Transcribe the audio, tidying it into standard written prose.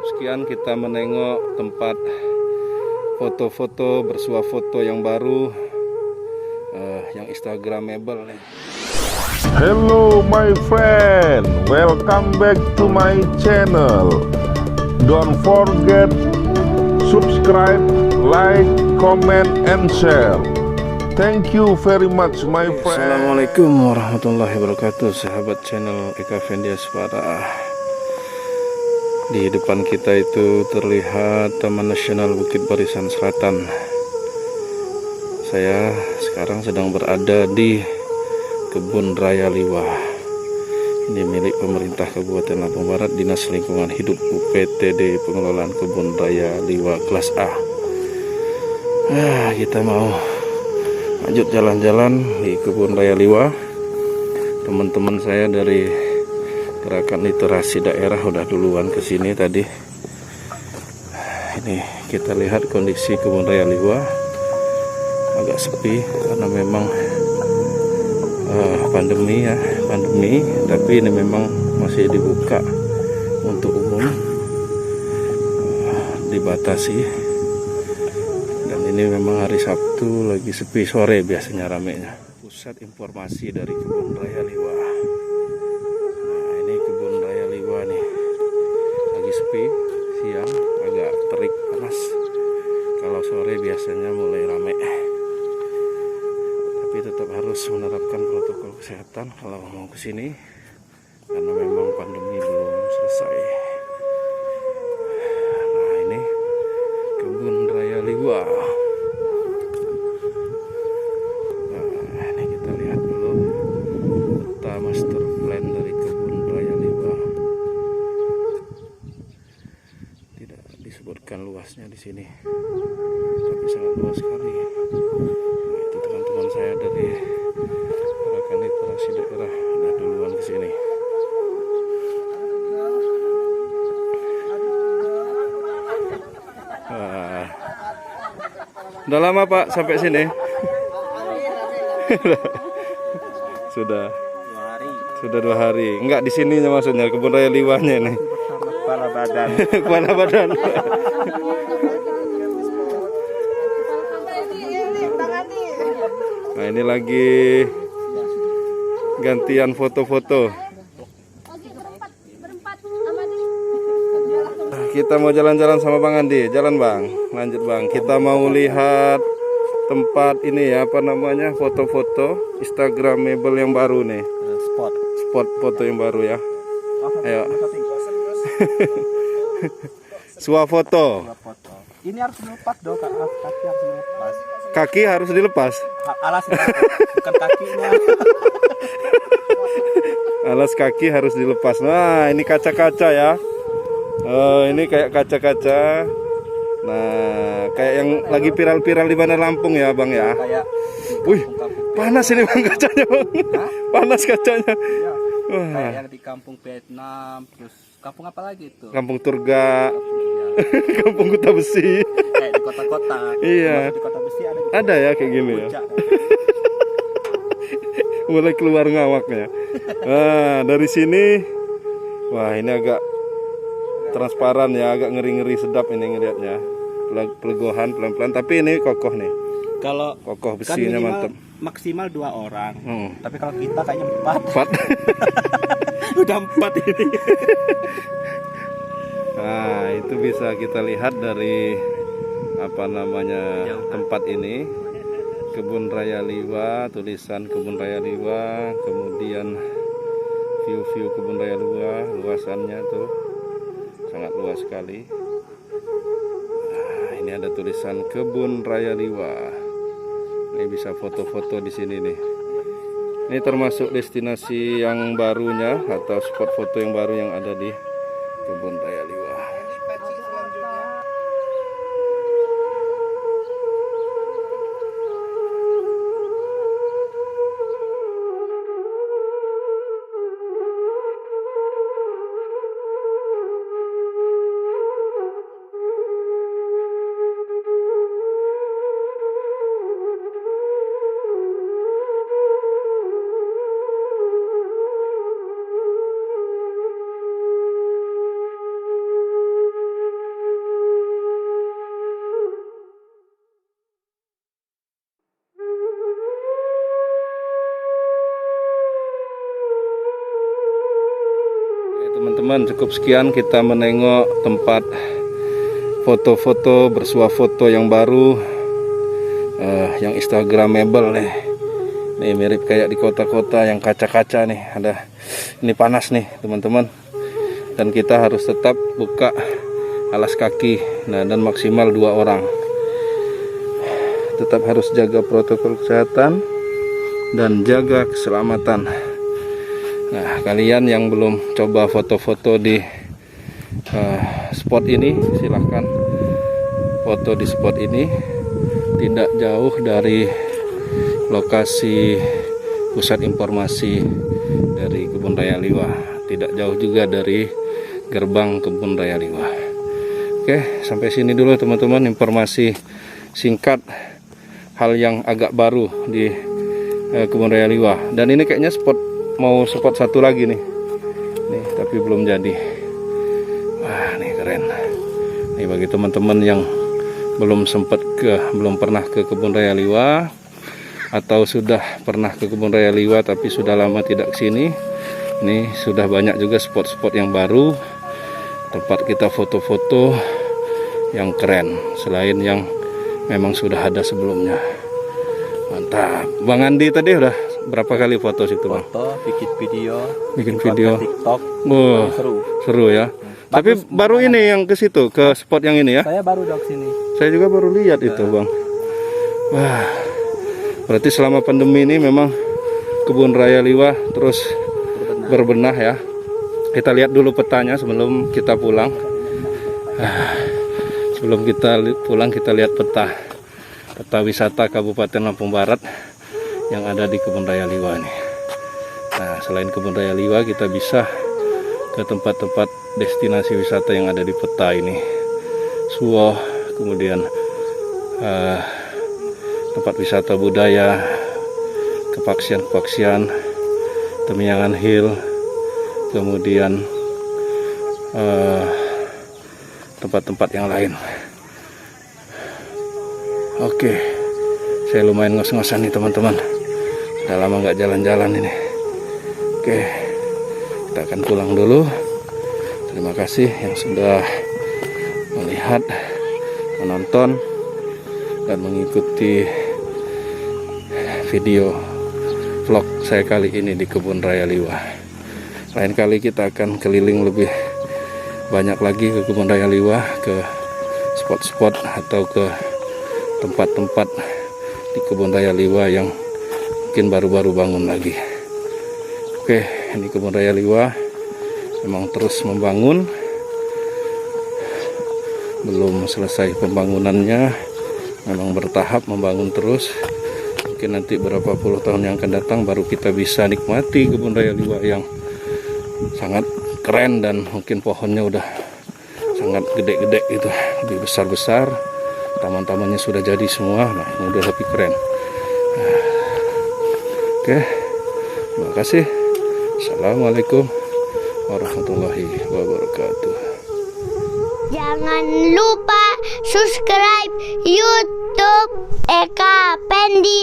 cukup sekian kita menengok tempat foto-foto, bersuah foto yang baru, yang instagramable nih. Hello my friend, welcome back to my channel. Don't forget subscribe, like, comment, and share. Thank you very much my friend. Assalamualaikum warahmatullahi wabarakatuh, sahabat channel Eka Fendiaspara. Di depan kita itu terlihat Taman Nasional Bukit Barisan Selatan. Saya sekarang sedang berada di Kebun Raya Liwa. Ini milik pemerintah Kabupaten Lampung Barat, Dinas Lingkungan Hidup UPTD Pengelolaan Kebun Raya Liwa kelas A. Kita mau lanjut jalan-jalan di Kebun Raya Liwa. Teman-teman saya dari Gerakan Literasi Daerah udah duluan ke sini tadi. Ini kita lihat kondisi Kebun Raya Liwa agak sepi karena memang pandemi, tapi ini memang masih dibuka untuk umum, dibatasi. Dan ini memang hari Sabtu, lagi sepi, sore biasanya ramenya. Pusat informasi dari Kebun Raya Liwa. Nah, ini Kebun Raya Liwa nih, lagi sepi, siang agak terik panas. Kalau sore biasanya mulai rame. Tapi tetap harus menerapkan protokol kesehatan kalau mau ke sini karena memang pandemi belum selesai. Nah, ini Kebun Raya Liwa. Nah, ini kita lihat dulu peta master plan dari Kebun Raya Liwa. Tidak disebutkan luasnya di sini, tapi sangat luas sekali. Itu teman-teman saya dari Gerakan Literasi Daerah udah duluan ke sini. Udah lama Pak sampai sini? Sudah 2 hari. Enggak di sininya maksudnya, Kebun Raya Liwanya ini. Kepala badan. Kepala badan. Nah, ini lagi gantian foto-foto. Kita mau jalan-jalan sama Bang Andi. Jalan Bang, lanjut Bang. Kita mau lihat tempat ini ya, apa namanya, foto-foto instagramable yang baru nih. Spot foto yang baru ya. Ayo. Swafoto. Ini harus dilepas dong, kaki harus dilepas. Kaki harus dilepas. Alas bukan kakinya. Alas kaki harus dilepas. Nah, ini kaca-kaca ya. Ini kayak kaca-kaca. Nah, kayak yang lagi viral-viral di Bandar Lampung ya, Bang ya. Kayak Wih, panas ini Bang kacanya, Bang. Panas kacanya. ya, Wah. kayak yang di kampung Vietnam, terus kampung apa lagi itu? Kampung Turga, Ya, Kampung Kuta Besi. kayak di kota-kota. Iya. Di kota besi ada. Ada ya kayak gini ya. Puncak. Mulai keluar ngawaknya. Nah, dari sini, wah ini agak transparan ya, agak ngeri-ngeri, sedap ini ngelihatnya. Pelegohan pelan-pelan, tapi ini kokoh nih. Kalau Kokoh kan besinya minimal, mantap. maksimal 2 orang. Hmm. Tapi kalau kita kayaknya 4. 4. Udah 4 ini. Nah, itu bisa kita lihat dari apa namanya tempat ini, Kebun Raya Liwa, tulisan Kebun Raya Liwa, kemudian view Kebun Raya Liwa, luasannya tuh sangat luas sekali. Nah, ini ada tulisan Kebun Raya Liwa. Ini bisa foto-foto di sini nih. Ini termasuk destinasi yang barunya atau spot foto yang baru yang ada di Kebun Raya Liwa. teman-teman, cukup sekian kita menengok tempat foto-foto, bersuah foto yang baru, yang instagramable nih. Nih mirip kayak di kota-kota yang kaca-kaca nih. Ada, ini panas nih teman-teman. Dan kita harus tetap buka alas kaki. Nah, dan maksimal 2 orang. Tetap harus jaga protokol kesehatan dan jaga keselamatan. Nah, kalian yang belum coba foto-foto di spot ini, silahkan foto di spot ini. Tidak jauh dari lokasi pusat informasi dari Kebun Raya Liwa, tidak jauh juga dari gerbang Kebun Raya Liwa. Oke, sampai sini dulu teman-teman informasi singkat hal yang agak baru di Kebun Raya Liwa. Dan ini kayaknya mau spot satu lagi nih, tapi belum jadi. Wah, nih keren. Nih bagi teman-teman yang belum pernah ke Kebun Raya Liwa, atau sudah pernah ke Kebun Raya Liwa tapi sudah lama tidak kesini, ini sudah banyak juga spot-spot yang baru, tempat kita foto-foto yang keren selain yang memang sudah ada sebelumnya. Mantap. Bang Andi tadi udah berapa kali foto situ, Bang? Foto, bikin Video. TikTok. Oh, seru ya. Tapi baru ini yang ke situ, ke spot yang ini ya? Saya baru dok sini. Saya juga baru lihat itu, Bang. Wah, berarti selama pandemi ini memang Kebun Raya Liwa terus berbenah ya. Kita lihat dulu petanya sebelum kita pulang. Sebelum kita pulang, kita lihat peta wisata Kabupaten Lampung Barat yang ada di Kebun Raya Liwa nih. Nah, selain Kebun Raya Liwa, kita bisa ke tempat-tempat destinasi wisata yang ada di peta ini. Suwoh, kemudian tempat wisata budaya, kepaksian, Temiangan Hill, kemudian tempat-tempat yang lain. Oke, saya lumayan ngos-ngosan nih teman-teman. Udah lama nggak jalan-jalan ini. Oke, kita akan pulang dulu. Terima kasih yang sudah melihat, menonton, dan mengikuti video vlog saya kali ini di Kebun Raya Liwa. Lain kali kita akan keliling lebih banyak lagi ke Kebun Raya Liwa, ke spot-spot atau ke tempat-tempat di Kebun Raya Liwa yang mungkin baru-baru bangun lagi. Oke, ini Kebun Raya Liwa memang terus membangun, belum selesai pembangunannya, memang bertahap membangun terus. Mungkin nanti berapa puluh tahun yang akan datang baru kita bisa nikmati Kebun Raya Liwa yang sangat keren, dan mungkin pohonnya udah sangat gede-gede gitu, lebih besar-besar, taman-tamannya sudah jadi semua. Nah, ini udah lebih keren. Oke, terima kasih. Assalamualaikum warahmatullahi wabarakatuh. Jangan lupa subscribe YouTube Eka Pendi